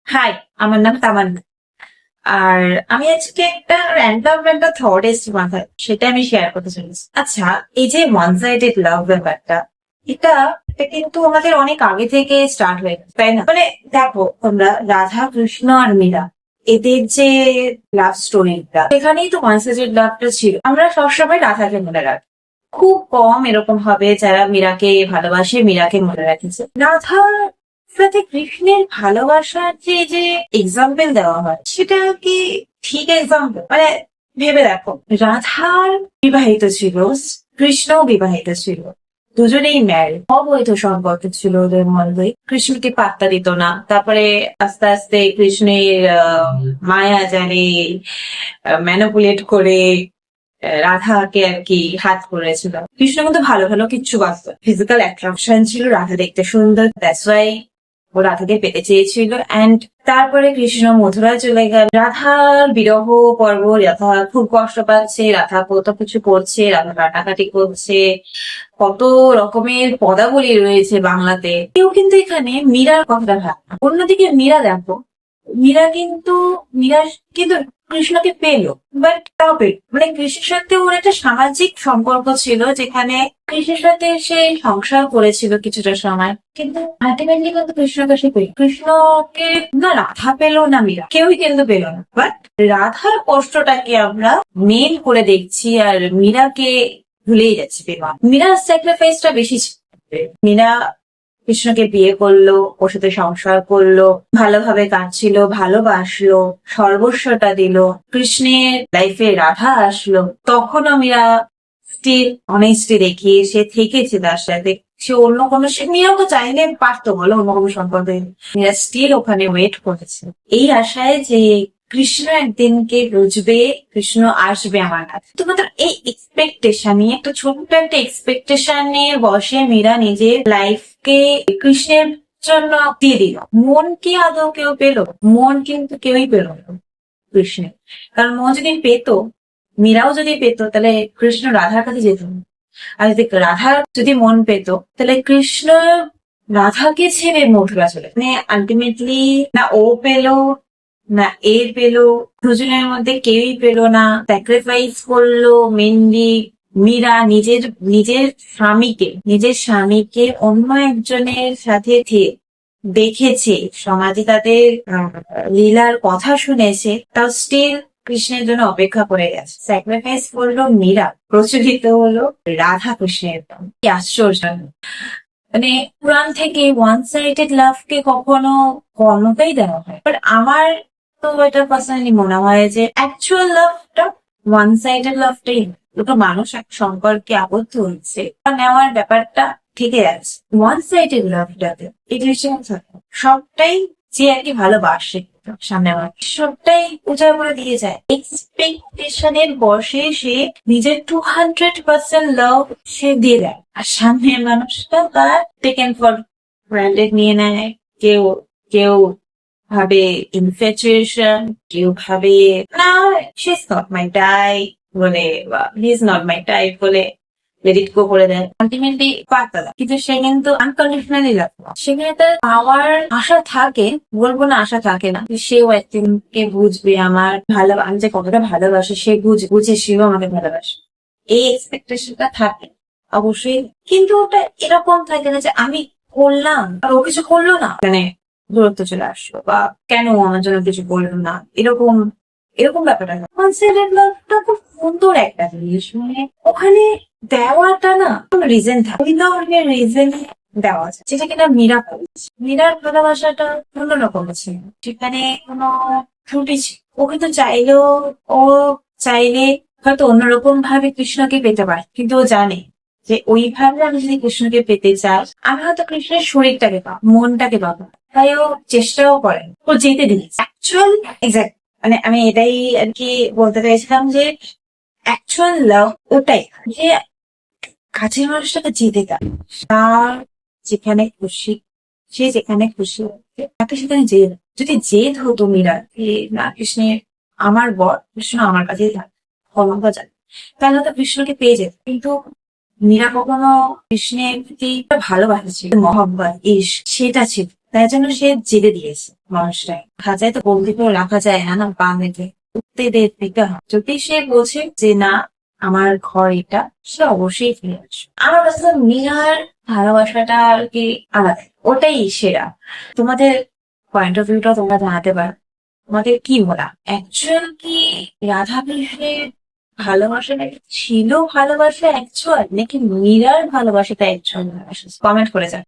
High, আমার নাম তামান্না। আর আমি আজকে একটা র্যান্ডম একটা থট এসেছি মাথায়, সেটা আমি শেয়ার করতে চলেছি। আচ্ছা, এই যে ওয়ান সাইডেড লাভ ব্যাপারটা, এটা এটা কিন্তু আমাদের অনেক আগে থেকে স্টার্ট হয়ে গেছে, তাই না? মানে দেখো, তোমরা রাধা কৃষ্ণ আর মীরা, এদের যে লাভ স্টোরিটা, এখানেই তো ওয়ান সাইডেড লাভটা ছিল। আমরা সবসময় রাধাকে মনে রাখি, খুব কম এরকম হবে যারা মীরাকে ভালোবাসে, মীরাকে মনে রাখেছে। রাধা সাথে কৃষ্ণের ভালোবাসার যে এক্সাম্পল দেওয়া হয়, সেটা কি ঠিক এক্সাম্পল? মানে ভেবে দেখো, রাধার বিবাহিত ছিল, কৃষ্ণও বিবাহিত ছিল, দুজনেই ম্যারিড, অবৈধ সম্পর্ক ছিল ওদের মধ্যে। কৃষ্ণকে পাত্তা দিত না, তারপরে আস্তে আস্তে কৃষ্ণের মায়া জালে ম্যানিপুলেট করে রাধাকে আর কি হাত করেছিল। কৃষ্ণ কিন্তু ভালো ভালো কিচ্ছু বাঁচত, ফিজিক্যাল অ্যাট্রাকশন ছিল, রাধা দেখতে সুন্দর, দ্যাটস ওয়াই ও রাধাকে পেতে চেয়েছিল। অ্যান্ড তারপরে কৃষ্ণ মথুরায় চলে গেল, রাধার বিরহ পর্ব, রাধা খুব কষ্ট পাচ্ছে, রাধা কত কিছু করছে, রাধা কাটাকাটি করছে, কত রকমের পদাবলী রয়েছে বাংলাতে। কেউ কিন্তু এখানে মীরার কথাটা ভাব না। অন্যদিকে মীরা দেখো, মীরা কিন্তু মীরা কিন্তু কৃষ্ণকে পেলো, বাট তাও পেল, মানে কৃষ্ণের সাথে ওর একটা সামাজিক সম্পর্ক ছিল, যেখানে কৃষ্ণের সাথে সে সংসার করেছিল কিছুটা সময়, কিন্তু আলটিমেটলি কিন্তু কৃষ্ণকে সে পেল। কৃষ্ণকে না রাধা পেলো না মীরা, কেউই কিন্তু পেল না। বাট রাধার কষ্টটাকে আমরা মেন করে দেখছি, আর মীরাকে ভুলেই যাচ্ছি। বিবাহ, মীরার স্যাক্রিফাইসটা বেশি ছিল। মীরা কৃষ্ণকে বিয়ে করলো, ওর সাথে সংসার করলো, ভালোভাবে কাটছিল, ভালোবাসলো, সর্বস্বটা দিল। কৃষ্ণের লাইফে রাধা আসলো, তখনও মীরা স্টিল অনেস্টি দেখিয়ে সে থেকেছে তার সাথে। সে অন্য কোনো, সে মীরাও তো চাইলে পারতো বলো অন্য কোনো সম্পর্কে, মীরা স্টিল ওখানে ওয়েট করেছে এই আশায় যে কৃষ্ণ একদিনকে বুঝবে, কৃষ্ণ আসবে আমার কাছে। তোমাদের এই এক্সপেকটেশন নিয়ে, একটা ছোট্ট একটা এক্সপেকটেশন নিয়ে বসে মীরা নিজের লাইফকে কৃষ্ণের জন্য দিয়ে দিল। মন কি আদৌ কেউ পেল? মন কিন্তু কেউই পেল না কৃষ্ণের। কারণ মন যদি পেতো, মীরাও যদি পেতো, তাহলে কৃষ্ণ রাধার কাছে যেত না। আর যদি রাধা যদি মন পেতো, তাহলে কৃষ্ণ রাধাকে ছেড়ে মথুরা চলে, মানে আলটিমেটলি না ও পেলো না এর পেলো, দুজনের মধ্যে কেউই পেলো না। স্যাক্রিফাইস করলো মেনলি মীরা নিজের নিজের স্বামীকে অন্য একজনের সাথে দেখেছে, সমাজে তাদের লীলার কথা শুনেছে, তাও স্টিল কৃষ্ণের জন্য অপেক্ষা করে গেছে। স্যাক্রিফাইস করলো মীরা, প্রচলিত হলো রাধা কৃষ্ণের নাম। কি আশ্চর্য! মানে পুরাণ থেকে ওয়ান সাইডেড লাভকে কখনো কর্মটাই দেওয়া হয়, বাট আমার তো এটা পার্সোনালি মনে হয় যে অ্যাকচুয়াল লাভটা ওয়ান সাইডেড লাভটাই। দুটো মানুষ এক সম্পর্কে আবদ্ধ হচ্ছে, নেওয়ার ব্যাপারটা থেকে যাচ্ছে। ওয়ান সাইডেড লাভটাতে এই জিনিসটা থাকে, সবটাই যে আর কি ভালোবাসে সামনে আমার, সবটাই উজাড় করে দিয়ে যায়। এক্সপেকটেশনের বসে সে নিজের 200% লাভ সে দিয়ে দেয়, আর সামনের মানুষটা তার টেকেন ফর গ্রান্টেড নিয়ে নেয়। কেউ কেউ ভাবে ইনফ্যাচুয়েশন, কেউ ভাবে না she is not my type বলে, বা he is not my type বলে লেট ইট গো করে দেয়। আলটিমেটলি পাত্তা দেয়, কিন্তু সে কিন্তু আনকন্ডিশনালি লাভ, সেখানে তার পাওয়ার আশা থাকে, বলবো না আশা থাকে না, সেও একদিনকে বুঝবে আমার ভালো, আমি যে কতটা ভালোবাসে সে বুঝে সেও আমাকে ভালোবাসে, এই এক্সপেকটেশনটা থাকে অবশ্যই। কিন্তু ওটা এরকম থাকে না যে আমি করলাম আর ও কিছু করলো না, মানে দূরত্ব চলে আসলো, বা কেন ও আমার জন্য কিছু করলো না, এরকম এরকম ব্যাপারটা না। কনসিডারেট লাভটা খুব সুন্দর একটা জিনিস, মানে ওখানে দেওয়াটা না কোনো রিজন থাকে, উইদাউট রিজন দেওয়া যায়, যেটা কিনা মীরা করেছে। মীরার ভালোবাসাটা অন্যরকম ছিল, সেখানে কোনো ত্রুটি ছিল। ও কিন্তু চাইলেও, ও চাইলে হয়তো অন্যরকম ভাবে কৃষ্ণকে পেতে পারে, কিন্তু ও জানে যে ওইভাবে আমি যদি কৃষ্ণকে পেতে চাই, আমি হয়তো কৃষ্ণের শরীরটাকে পাবো, মনটাকে পাবো, তাই ও চেষ্টাও করে, ও যেতে দিয়েছে। অ্যাকচুয়াল এক্সাক্ট, মানে আমি এটাই আর কি বলতে চাইছিলাম যে অ্যাকচুয়াল লাভ ওটাই, যে কাছের মানুষটাকে যেতে দেয়, তার যেখানে খুশি, সে যেখানে খুশি তাকে সেখানে জেদ। যদি জেদ হতো মীরা যে না কৃষ্ণের আমার বর, কৃষ্ণ আমার কাছেই থাকে, ক্ষমতা যায়, তাহলে তো কৃষ্ণকে পেয়ে যেত। কিন্তু মীরা কখনো কৃষ্ণের প্রতি ভালোবাসা ছিল, মহব্বত, ইস, সেটা ছিল। তাই জন্য সে জেলে দিয়েছে মানুষটাই। খাঁচায় তো বন্দি করে রাখা যায় না, না পা মেলে উঠতে দিতে হয়। যদি সে বোঝে যে না আমার ঘর এটা, সে অবশ্যই ফিরে আসবে। আমার কাছে তো মীরার ভালোবাসাটা আর কি আলাদা, ওটাই সেরা। তোমাদের পয়েন্ট অফ ভিউটা তোমরা জানাতে পারো, তোমাদের কি বলা? একচুয়াল কি রাধা কৃষ্ণের ভালোবাসাটা কি ছিল ভালোবাসা অ্যাকচুয়াল, নাকি মীরার ভালোবাসাটা অ্যাকচুয়াল ভালোবাসা? কমেন্ট করে যাও।